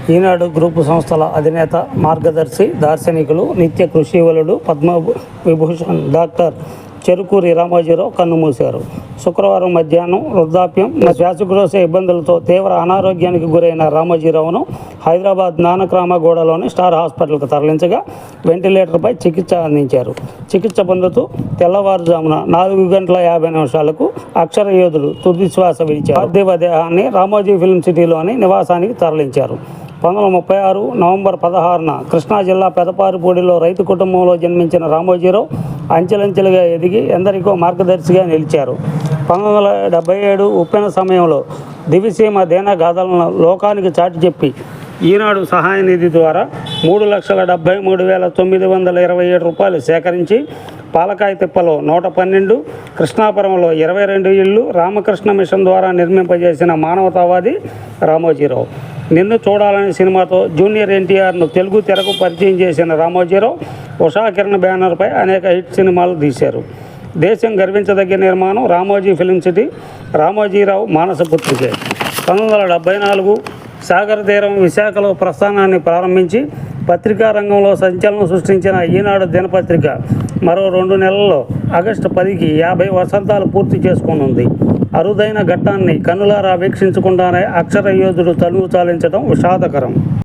ఈనాడు group సంస్థల అధినేత, మార్గదర్శి, దార్శనికులు, నిత్య కృషివలుడు, పద్మవిభూషణ్ డాక్టర్ చెరుకూరి రామోజీరావు కన్నుమూశారు. శుక్రవారం మధ్యాహ్నం వృద్ధాప్యం, శ్వాసకోశ ఇబ్బందులతో తీవ్ర అనారోగ్యానికి గురైన రామోజీరావును హైదరాబాద్ నానక్రామగూడలోని స్టార్ హాస్పిటల్కు తరలించగా వెంటిలేటర్పై చికిత్స అందించారు. చికిత్స పొందుతూ తెల్లవారుజామున 4:50 అక్షర యోధుడు తుది శ్వాస విడిచారు. పార్థివ దేహాన్ని రామోజీ ఫిల్మ్ సిటీలోని నివాసానికి తరలించారు. 1936 నవంబర్ 16న కృష్ణా జిల్లా పెదపారిపూడిలో రైతు కుటుంబంలో జన్మించిన రామోజీరావు అంచెలంచెలుగా ఎదిగి ఎందరికో మార్గదర్శిగా నిలిచారు. 1977 ఉప్పెన సమయంలో దివిసీమ దీనగాథలను లోకానికి చాటి చెప్పి ఈనాడు సహాయ నిధి ద్వారా 3,73,927 రూపాయలు సేకరించి పాలకాయ తిప్పలో 112, కృష్ణాపురంలో 22 ఇళ్ళు రామకృష్ణ మిషన్ ద్వారా నిర్మింపజేసిన మానవతావాది రామోజీరావు. నిన్ను చూడాలనే సినిమాతో జూనియర్ ఎన్టీఆర్ను తెలుగు తెరకు పరిచయం చేసిన రామోజీరావు ఉషా కిరణ్ బ్యానర్పై అనేక హిట్ సినిమాలు తీశారు. దేశం గర్వించదగ్గ నిర్మాణం రామోజీ ఫిల్మ్ సిటీ, రామోజీరావు మానసపుత్రికే. 1974 సాగర్ తీరం విశాఖలో ప్రస్థానాన్ని ప్రారంభించి పత్రికా రంగంలో సంచలనం సృష్టించిన ఈనాడు దినపత్రిక మరో 2 నెలల్లో ఆగస్టు 10కి 50 వసంతాలు పూర్తి చేసుకోనుంది. అరుదైన ఘట్టాన్ని కన్నులారా వీక్షించకుండానే అక్షర యోధుడు తనువు చాలించడం విషాదకరం.